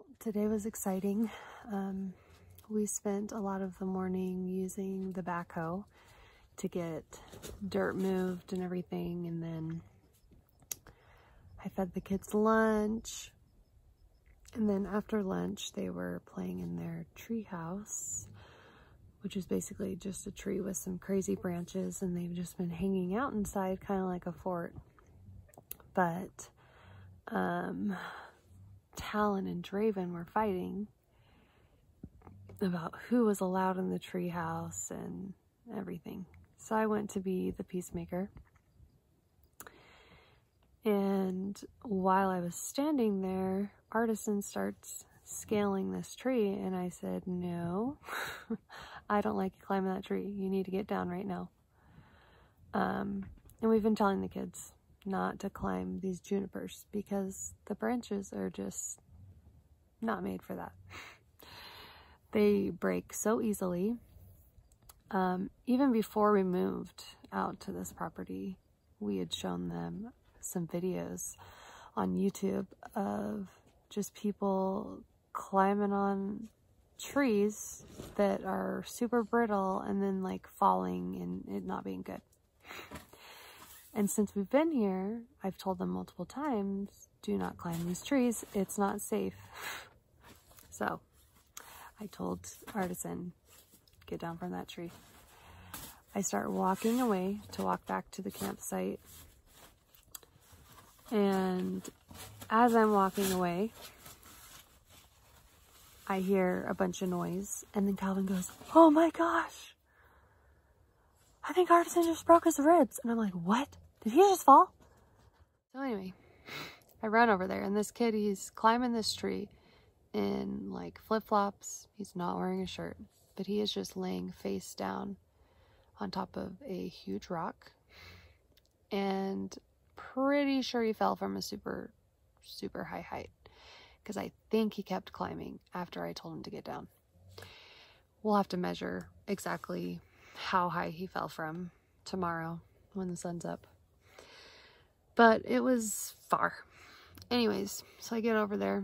Well, today was exciting. We spent a lot of the morning using the backhoe to get dirt moved and everything, and then I fed the kids lunch, and then after lunch they were playing in their tree house, which is basically just a tree with some crazy branches, and they've just been hanging out inside kind of like a fort. But Talon and Draven were fighting about who was allowed in the treehouse and everything. So I went to be the peacemaker. And while I was standing there, Artisan starts scaling this tree, and I said, no, I don't like you climbing that tree. You need to get down right now. And we've been telling the kids not to climb these junipers because the branches are just not made for that. They break so easily. Even before we moved out to this property, we had shown them some videos on YouTube of just people climbing on trees that are super brittle and then like falling and it not being good. And since we've been here, I've told them multiple times, do not climb these trees. It's not safe. So I told Artisan, get down from that tree. I start walking away to walk back to the campsite. And as I'm walking away, I hear a bunch of noise. And then Calvin goes, oh my gosh, I think Artisan just broke his ribs. And I'm like, what? Did he just fall? So anyway, I run over there, and this kid, he's climbing this tree in like flip-flops. He's not wearing a shirt, but he is just laying face down on top of a huge rock. And pretty sure he fell from a super high height, because I think he kept climbing after I told him to get down. We'll have to measure exactly how high he fell from tomorrow when the sun's up. But it was far. Anyways, so I get over there,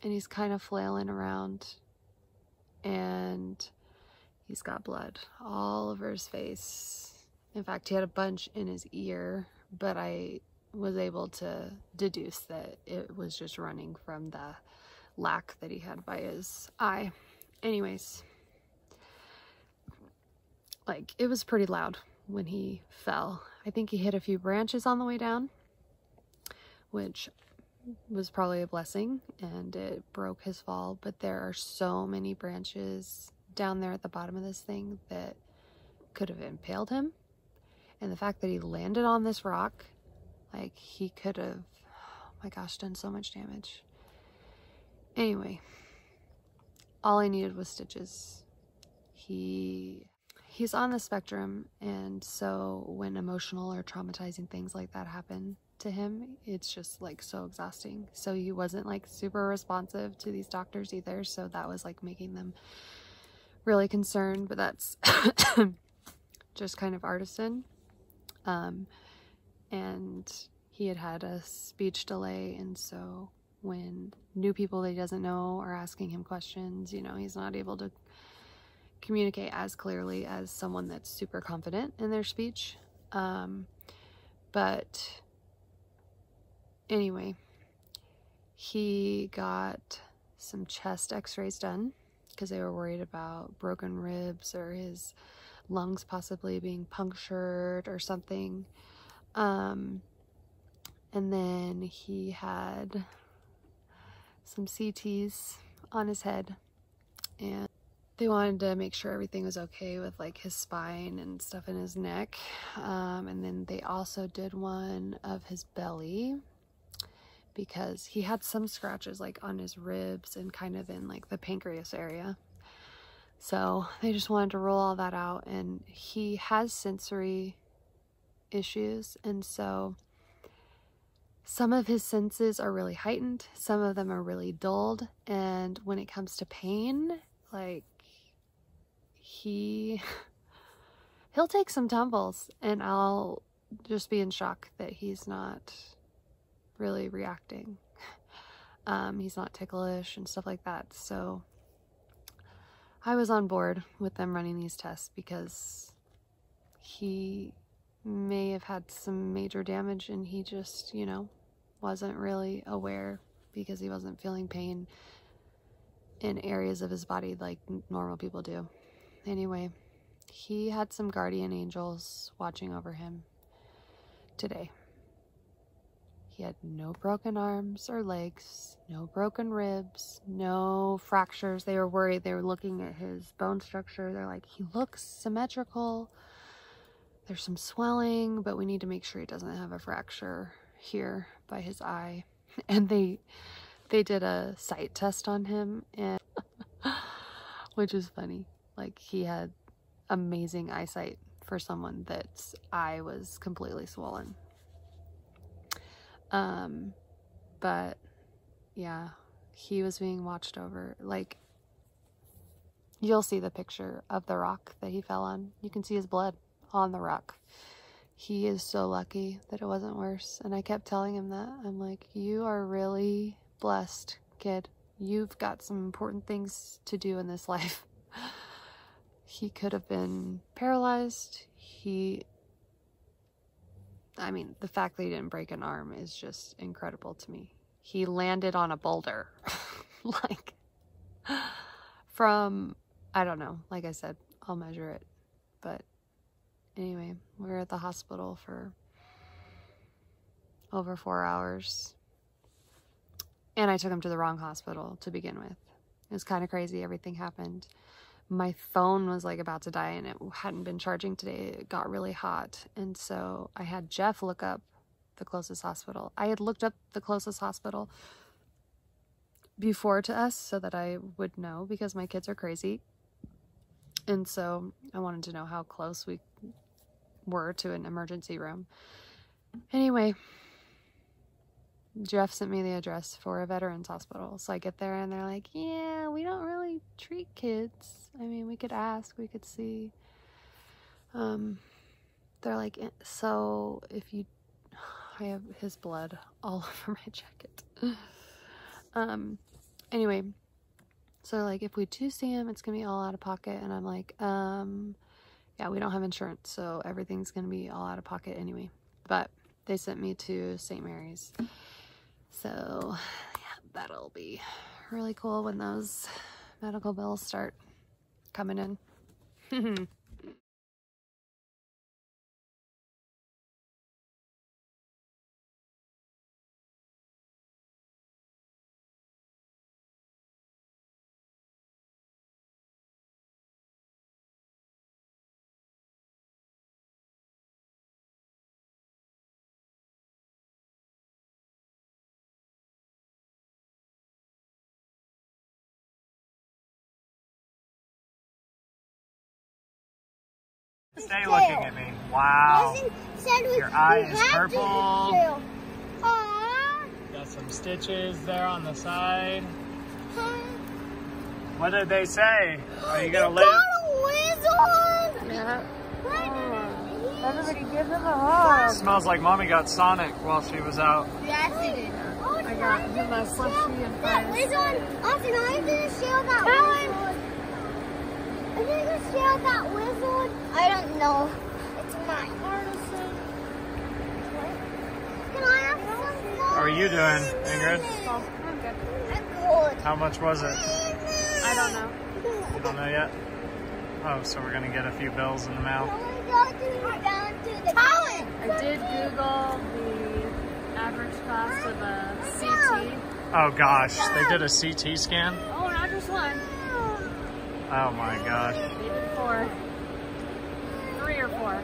and he's kind of flailing around, and he's got blood all over his face. In fact, he had a bunch in his ear, but I was able to deduce that it was just running from the lack that he had by his eye. Anyways, like, it was pretty loud when he fell. I think he hit a few branches on the way down, which was probably a blessing, and it broke his fall. But there are so many branches down there at the bottom of this thing that could have impaled him. And the fact that he landed on this rock, like, he could have, oh my gosh, done so much damage. Anyway, all I needed was stitches. He's on the spectrum, and so when emotional or traumatizing things like that happen to him, it's just like so exhausting. So he wasn't like super responsive to these doctors either, so that was like making them really concerned. But that's just kind of Artisan. And he had a speech delay, and so when new people that he doesn't know are asking him questions, you know, he's not able to communicate as clearly as someone that's super confident in their speech. But anyway, he got some chest x-rays done because they were worried about broken ribs or his lungs possibly being punctured or something. And then he had some CTs on his head, and they wanted to make sure everything was okay with like his spine and stuff in his neck. And then they also did one of his belly because he had some scratches like on his ribs and kind of in like the pancreas area. So they just wanted to roll all that out, and he has sensory issues, and so some of his senses are really heightened, some of them are really dulled, and when it comes to pain, like, he'll take some tumbles, and I'll just be in shock that he's not really reacting. He's not ticklish and stuff like that. So I was on board with them running these tests because he may have had some major damage and he just, you know, wasn't really aware because he wasn't feeling pain in areas of his body like normal people do. Anyway, he had some guardian angels watching over him today. He had no broken arms or legs, no broken ribs, no fractures. They were worried. They were looking at his bone structure. They're like, he looks symmetrical. There's some swelling, but we need to make sure he doesn't have a fracture here by his eye. And they did a sight test on him, and which is funny. Like, he had amazing eyesight for someone that's eye was completely swollen. But yeah, he was being watched over. Like, you'll see the picture of the rock that he fell on. You can see his blood on the rock. He is so lucky that it wasn't worse. And I kept telling him that. I'm like, you are really blessed, kid. You've got some important things to do in this life. He could have been paralyzed. I mean, the fact that he didn't break an arm is just incredible to me. He landed on a boulder. Like, from, I don't know. Like I said, I'll measure it. But anyway, we were at the hospital for over 4 hours. And I took him to the wrong hospital to begin with. It was kind of crazy. Everything happened. My phone was like about to die and it hadn't been charging today. It got really hot. And so I had Jeff look up the closest hospital. I had looked up the closest hospital before to us so that I would know, because my kids are crazy. And so I wanted to know how close we were to an emergency room. Anyway, Jeff sent me the address for a veterans hospital. So I get there and they're like, yeah, we don't really treat kids. I mean, we could ask, we could see. They're like, so if you, I have his blood all over my jacket. Anyway, so they're like, if we do see him, it's gonna be all out of pocket. And I'm like, yeah, we don't have insurance, so everything's gonna be all out of pocket anyway. But they sent me to St. Mary's. So yeah, that'll be really cool when those medical bills start coming in. Stay looking at me. Wow. Your eye is purple. Got some stitches there on the side. What did they say? Are you gonna live? Yeah. Oh. Everybody give him a hug. Smells like Mommy got Sonic while she was out. Yes, he did. I got him a slushie and fries. Austin, are you gonna share that wizard? Are you gonna share that wizard? I don't know. It's mine. Artisan. Can I have some? How are you doing, Ingrid? Oh, I'm good. I'm good. How much was it? I don't know. You don't know yet? Oh, so we're gonna get a few bills in the mail. I did Google the average cost of a CT. Oh gosh, they did a CT scan? Oh, not just one. Oh my gosh. They did 4. 3 or 4.